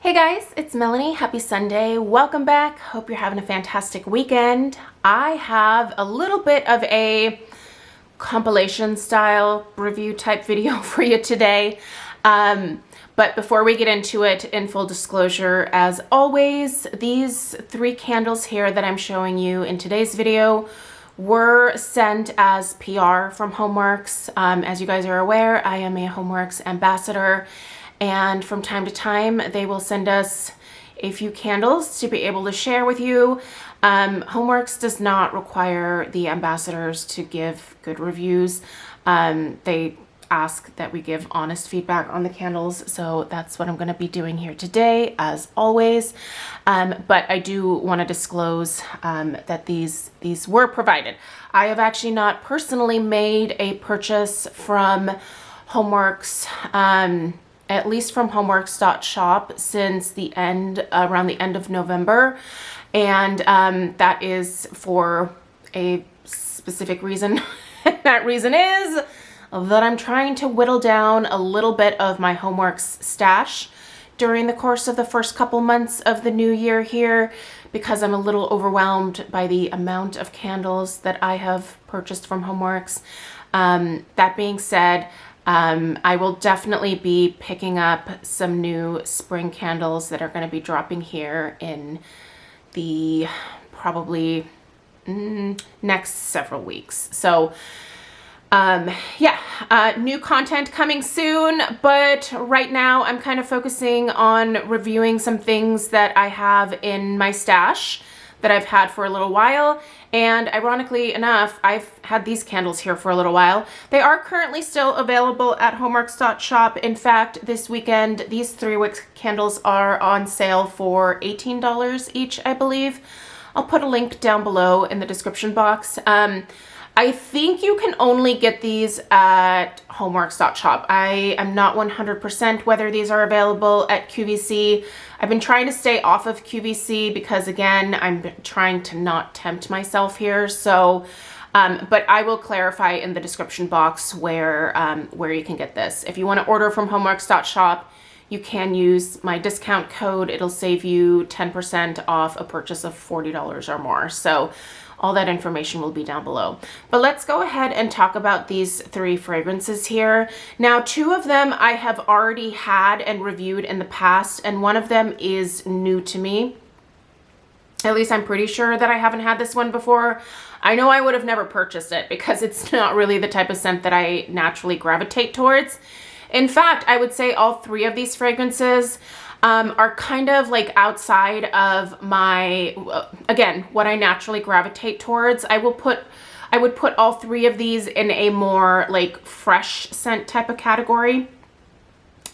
Hey guys, it's Melanie. Happy Sunday. Welcome back. Hope you're having a fantastic weekend. I have a little bit of a compilation style review type video for you today. But before we get into it, in full disclosure, as always, these three candles here that I'm showing you in today's video were sent as PR from Homeworx. As you guys are aware, I am a Homeworx ambassador. And from time to time, they will send us a few candles to be able to share with you. Homeworx does not require the ambassadors to give good reviews. They ask that we give honest feedback on the candles. So that's what I'm going to be doing here today, as always. But I do want to disclose that these were provided. I have actually not personally made a purchase from Homeworx, at least from Homeworx.Shop, since around the end of November. And that is for a specific reason. That reason is that I'm trying to whittle down a little bit of my Homeworx stash during the course of the first couple months of the new year here, because I'm a little overwhelmed by the amount of candles that I have purchased from Homeworx. That being said, I will definitely be picking up some new spring candles that are going to be dropping here in the probably next several weeks. So new content coming soon, but right now I'm kind of focusing on reviewing some things that I have in my stash that I've had for a little while. And ironically enough, I've had these candles here for a little while. They are currently still available at Homeworx.Shop. In fact, this weekend, these 3-wick candles are on sale for $18 each, I believe. I'll put a link down below in the description box. I think you can only get these at Homeworx.Shop. I am not 100% whether these are available at QVC. I've been trying to stay off of QVC because, again, I'm trying to not tempt myself here. So, but I will clarify in the description box where you can get this. If you want to order from Homeworx.Shop, you can use my discount code. It'll save you 10% off a purchase of $40 or more. So all that information will be down below. But let's go ahead and talk about these 3 fragrances here. Now, 2 of them I have already had and reviewed in the past, and one of them is new to me. At least I'm pretty sure that I haven't had this one before. I know I would have never purchased it because it's not really the type of scent that I naturally gravitate towards. In fact, I would say all 3 of these fragrances are kind of like outside of my, again, what I naturally gravitate towards. I would put all 3 of these in a more like fresh scent type of category.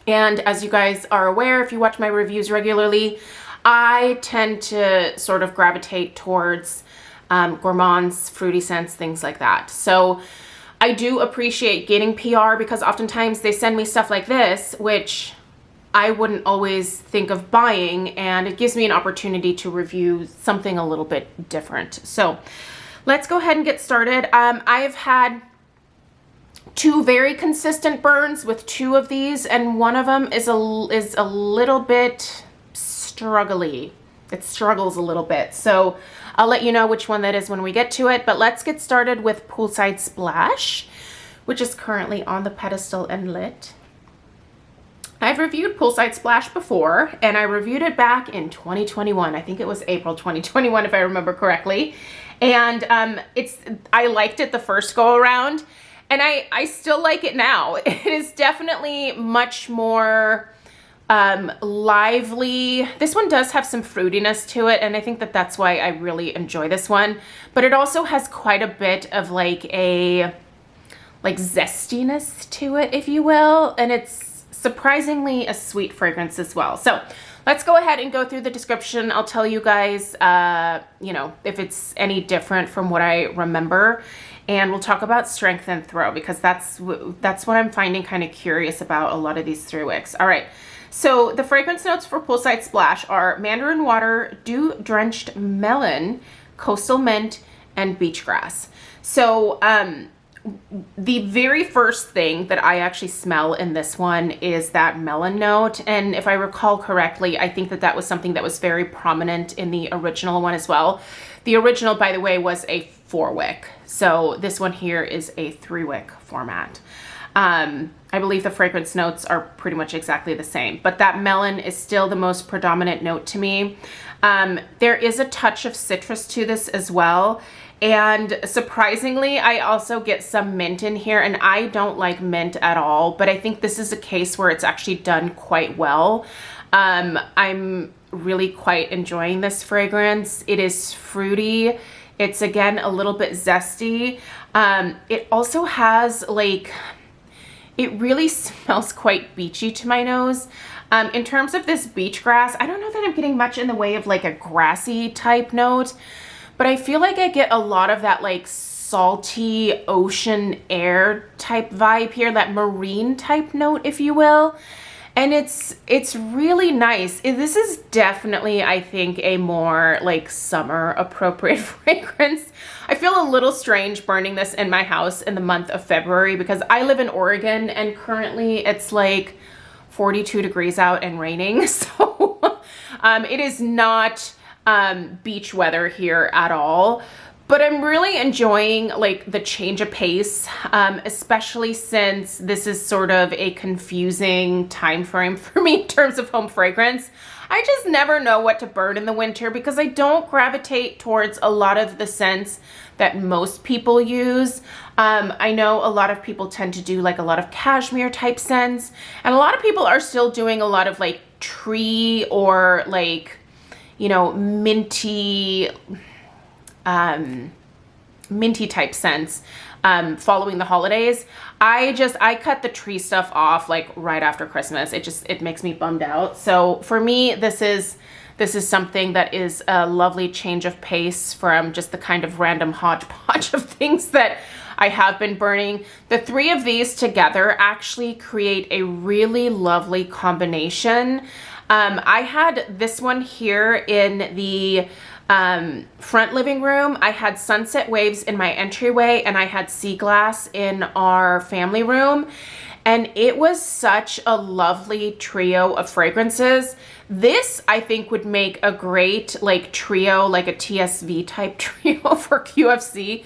And as you guys are aware, if you watch my reviews regularly, I tend to sort of gravitate towards gourmands, fruity scents, things like that. So I do appreciate getting PR because oftentimes they send me stuff like this, which I wouldn't always think of buying, and it gives me an opportunity to review something a little bit different. So let's go ahead and get started. I've had 2 very consistent burns with 2 of these, and one of them is a little bit struggly. It struggles a little bit. So I'll let you know which one that is when we get to it, but let's get started with Poolside Splash, which is currently on the pedestal and lit. I've reviewed Poolside Splash before, and I reviewed it back in 2021. I think it was April 2021, if I remember correctly. And I liked it the first go around, and I still like it now. It is definitely much more lively. This one does have some fruitiness to it, and I think that that's why I really enjoy this one. But it also has quite a bit of like zestiness to it, if you will, and it's surprisingly a sweet fragrance as well. So let's go ahead and go through the description. I'll tell you guys, if it's any different from what I remember, and we'll talk about strength and throw because that's what I'm finding kind of curious about a lot of these 3-wicks. All right. So the fragrance notes for Poolside Splash are mandarin water, dew-drenched melon, coastal mint, and beach grass. So The very first thing that I actually smell in this one is that melon note. And if I recall correctly, I think that that was something that was very prominent in the original one as well. The original, by the way, was a 4-wick. So this one here is a 3-wick format. I believe the fragrance notes are pretty much exactly the same, but that melon is still the most predominant note to me. There is a touch of citrus to this as well. And surprisingly, I also get some mint in here, and I don't like mint at all, but I think this is a case where it's actually done quite well. I'm really quite enjoying this fragrance. It is fruity. It's again a little bit zesty. It also has like, it really smells quite beachy to my nose. In terms of this beach grass, I don't know that I'm getting much in the way of like a grassy type note, but I feel like I get a lot of that like salty ocean air type vibe here, that marine type note, if you will. And it's really nice. This is definitely, I think, a more like summer appropriate fragrance. I feel a little strange burning this in my house in the month of February because I live in Oregon and currently it's like 42 degrees out and raining. So it is not beach weather here at all. But I'm really enjoying like the change of pace, especially since this is sort of a confusing time frame for me in terms of home fragrance. I just never know what to burn in the winter because I don't gravitate towards a lot of the scents that most people use. I know a lot of people tend to do like a lot of cashmere type scents, and a lot of people are still doing a lot of like tree or like, you know, minty type scents following the holidays. I cut the tree stuff off like right after Christmas. It makes me bummed out. So for me, this is something that is a lovely change of pace from just the kind of random hodgepodge of things that I have been burning. The 3 of these together actually create a really lovely combination. I had this one here in the front living room. I had Sunset Waves in my entryway, and I had Sea Glass in our family room. And it was such a lovely trio of fragrances. This, I think, would make a great like trio, like a TSV type trio for QVC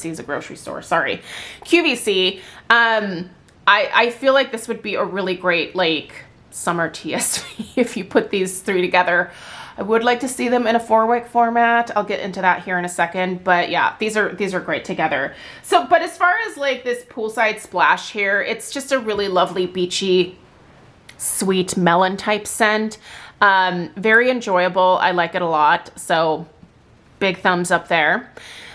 is a grocery store, sorry. QVC. I feel like this would be a really great like summer TSV if you put these 3 together. I would like to see them in a 4-wick format. I'll get into that here in a second, but yeah, these are great together. So, but as far as like this Poolside Splash here, it's just a really lovely beachy, sweet melon type scent. Very enjoyable. I like it a lot. So big thumbs up there.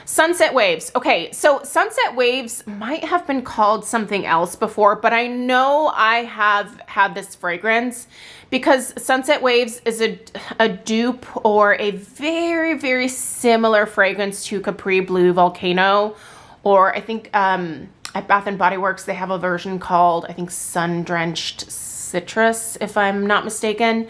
Sunset Waves. Okay, so Sunset Waves might have been called something else before, but I know I have had this fragrance because Sunset Waves is a dupe or a very, very similar fragrance to Capri Blue Volcano, or I think at Bath & Body Works they have a version called, I think, Sun Drenched Citrus, if I'm not mistaken.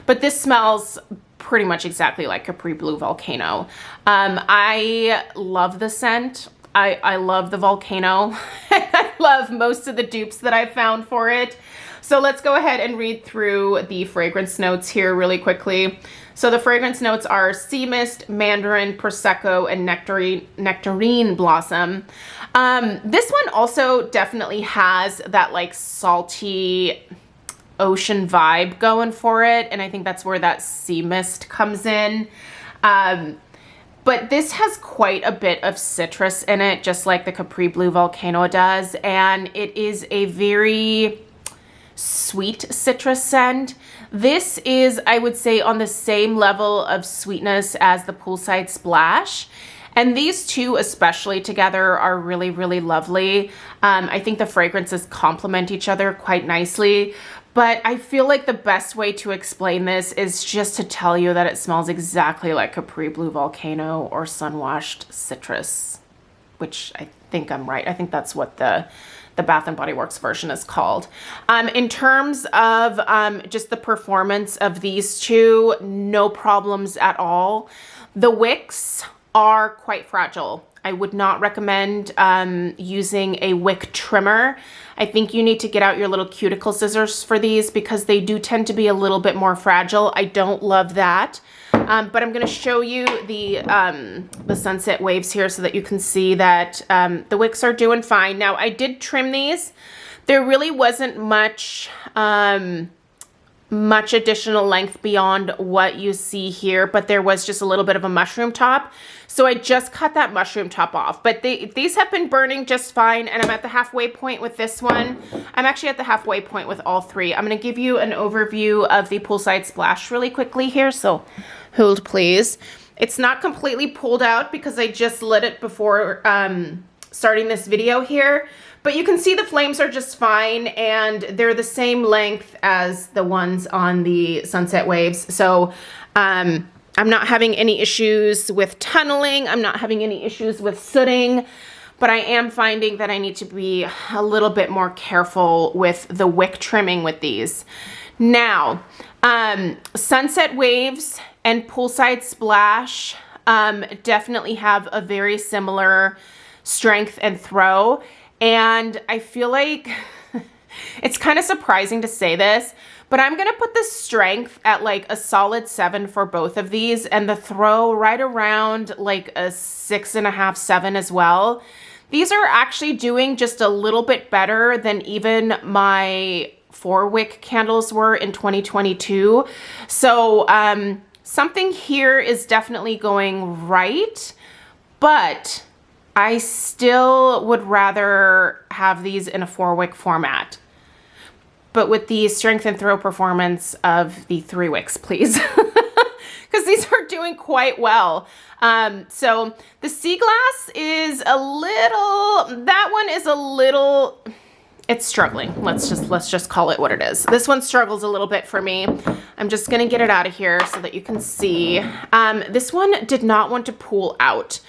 But this smells pretty much exactly like Capri Blue Volcano. I love the scent. I love the volcano. I love most of the dupes that I've found for it. So let's go ahead and read through the fragrance notes here really quickly. So the fragrance notes are sea mist, mandarin, prosecco, and nectarine blossom. This one also definitely has that like salty ocean vibe going for it, and I think that's where that sea mist comes in. But this has quite a bit of citrus in it, just like the Capri Blue Volcano does, and it is a very sweet citrus scent. This is, I would say, on the same level of sweetness as the Poolside Splash. And these two especially together are really, really lovely. I think the fragrances complement each other quite nicely. But I feel like the best way to explain this is just to tell you that it smells exactly like Capri Blue Volcano or Sun-Washed Citrus, which I think I'm right. I think that's what the Bath & Body Works version is called. In terms of just the performance of these two, no problems at all. The wicks are quite fragile. I would not recommend using a wick trimmer. I think you need to get out your little cuticle scissors for these because they do tend to be a little bit more fragile. I don't love that. But I'm going to show you the sunset waves here so that you can see that the wicks are doing fine. Now, I did trim these. There really wasn't much additional length beyond what you see here, but there was just a little bit of a mushroom top. So I just cut that mushroom top off, but these have been burning just fine. And I'm at the halfway point with this one. I'm actually at the halfway point with all three. I'm going to give you an overview of the Poolside Splash really quickly here. So hold please. It's not completely pulled out because I just lit it before starting this video here. But you can see the flames are just fine, and they're the same length as the ones on the Sunset Waves. So I'm not having any issues with tunneling. I'm not having any issues with sooting, but I am finding that I need to be a little bit more careful with the wick trimming with these. Now, Sunset Waves and Poolside Splash definitely have a very similar strength and throw. And I feel like it's kind of surprising to say this, but I'm going to put the strength at like a solid 7 for both of these, and the throw right around like a 6.5, 7 as well. These are actually doing just a little bit better than even my 4-wick candles were in 2022. So something here is definitely going right, but I still would rather have these in a 4-wick format, but with the strength and throw performance of the 3 wicks, please, because these are doing quite well. So the sea glass is a little, that one is a little, it's struggling. Let's just call it what it is. This one struggles a little bit for me. I'm just gonna get it out of here so that you can see. This one did not want to pull out.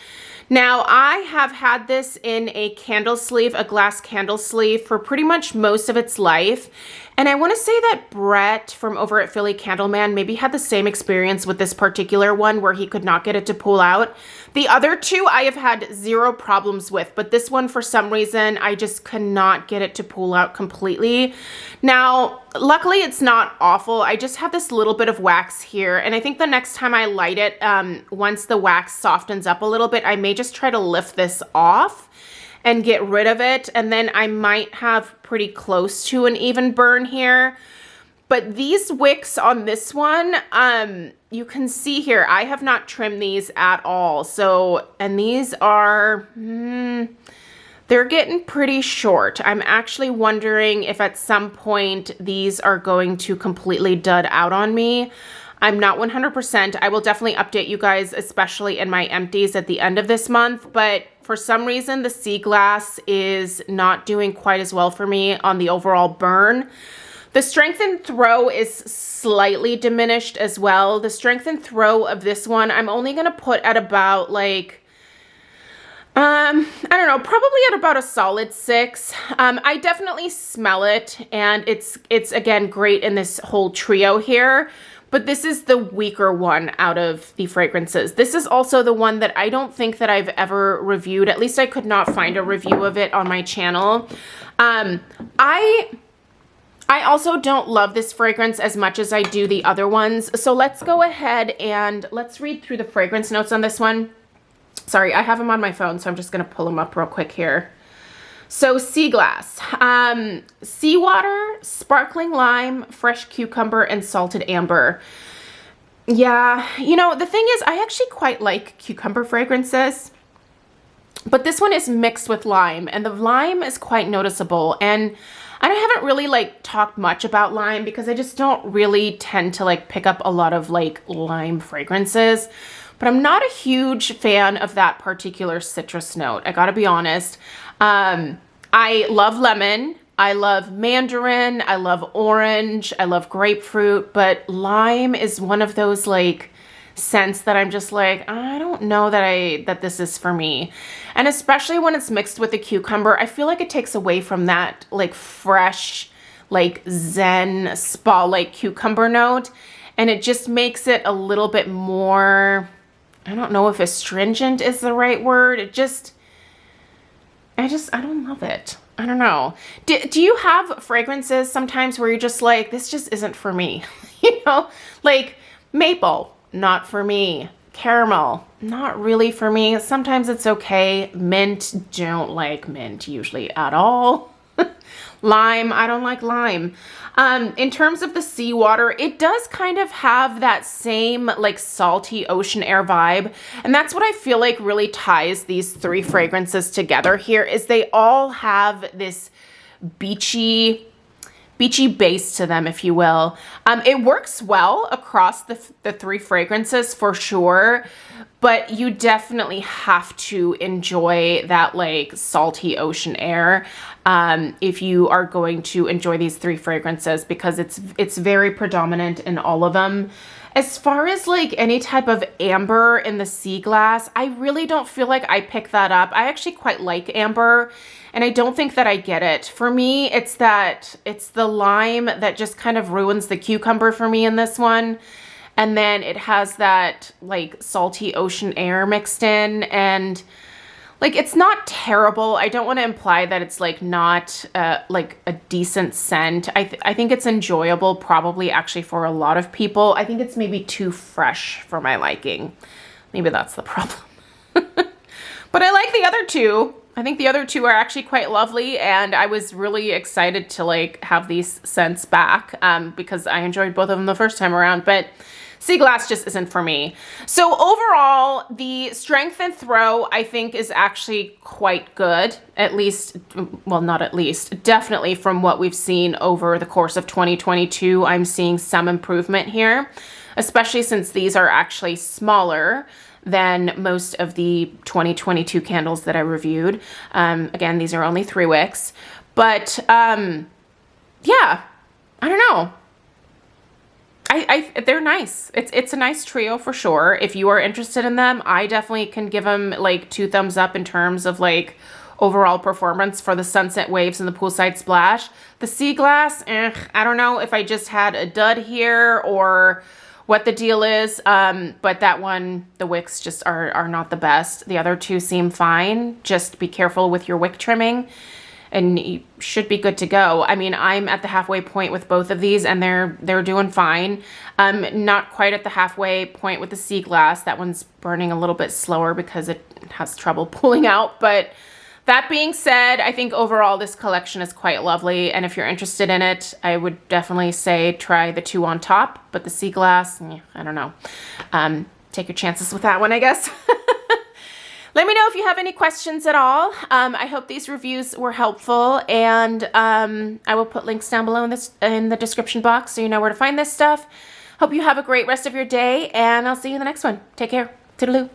Now, I have had this in a candle sleeve, a glass candle sleeve, for pretty much most of its life. And I want to say that Brett from over at Philly Candleman maybe had the same experience with this particular one where he could not get it to pull out. The other two I have had 0 problems with, but this one for some reason I just could not get it to pull out completely. Now, luckily it's not awful. I just have this little bit of wax here, and I think the next time I light it, once the wax softens up a little bit, I may just try to lift this off and get rid of it, and then I might have pretty close to an even burn here. But these wicks on this one, you can see here, I have not trimmed these at all. So, and these are, they're getting pretty short. I'm actually wondering if at some point these are going to completely dud out on me. I'm not 100%. I will definitely update you guys, especially in my empties at the end of this month. But for some reason, the sea glass is not doing quite as well for me on the overall burn. The strength and throw is slightly diminished as well. The strength and throw of this one, I'm only going to put at about like, I don't know, probably at about a solid 6. I definitely smell it, and it's again great in this whole trio here. But this is the weaker one out of the fragrances. This is also the one that I don't think that I've ever reviewed. At least I could not find a review of it on my channel. I also don't love this fragrance as much as I do the other ones. So let's go ahead and let's read through the fragrance notes on this one. Sorry, I have them on my phone, so I'm just gonna pull them up real quick here. So sea glass, seawater, sparkling lime, fresh cucumber, and salted amber. Yeah, you know, the thing is, I actually quite like cucumber fragrances, but this one is mixed with lime, and the lime is quite noticeable. And I haven't really like talked much about lime because I just don't really tend to like pick up a lot of like lime fragrances, but I'm not a huge fan of that particular citrus note. I gotta be honest. I love lemon, I love mandarin, I love orange, I love grapefruit, but lime is one of those like scents that I'm just like, I don't know that this is for me. And especially when it's mixed with the cucumber, I feel like it takes away from that like fresh, like zen spa like cucumber note, and it just makes it a little bit more, I don't know if astringent is the right word. I don't love it. I don't know. Do you have fragrances sometimes where you're just like, this just isn't for me? You know, like maple, not for me. Caramel, not really for me. Sometimes it's okay. Mint, don't like mint usually at all. Lime, I don't like lime. In terms of the seawater, it does kind of have that same like salty ocean air vibe. And that's what I feel like really ties these three fragrances together here, is they all have this beachy base to them, if you will. It works well across the three fragrances for sure, but you definitely have to enjoy that like salty ocean air if you are going to enjoy these three fragrances, because it's very predominant in all of them. As far as like any type of amber in the sea glass, I really don't feel like I pick that up. I actually quite like amber, and I don't think that I get it. For me, it's the lime that just kind of ruins the cucumber for me in this one. And then it has that like salty ocean air mixed in, and like, it's not terrible. I don't want to imply that it's like not like a decent scent. I think it's enjoyable, probably actually for a lot of people. I think it's maybe too fresh for my liking. Maybe that's the problem. But I like the other two. I think the other two are actually quite lovely, and I was really excited to like have these scents back because I enjoyed both of them the first time around. But sea glass just isn't for me. So overall, the strength and throw, I think, is actually quite good. At least, well, not at least, definitely from what we've seen over the course of 2022, I'm seeing some improvement here, especially since these are actually smaller than most of the 2022 candles that I reviewed. Again, these are only 3 wicks, but yeah, I don't know. They're nice. It's a nice trio for sure. If you are interested in them, I definitely can give them like 2 thumbs up in terms of like overall performance for the Sunset Waves and the Poolside Splash. The Sea Glass, I don't know if I just had a dud here or what the deal is, but that one, the wicks just are not the best. The other 2 seem fine. Just be careful with your wick trimming, and you should be good to go. I mean, I'm at the halfway point with both of these, and they're doing fine. Not quite at the halfway point with the Sea Glass. That one's burning a little bit slower because it has trouble pulling out. But that being said, I think overall this collection is quite lovely, and if you're interested in it, I would definitely say try the 2 on top, but the Sea Glass, I don't know. Take your chances with that one, I guess. Let me know if you have any questions at all. I hope these reviews were helpful, and I will put links down below in the description box so you know where to find this stuff. Hope you have a great rest of your day, and I'll see you in the next one. Take care. Toodaloo.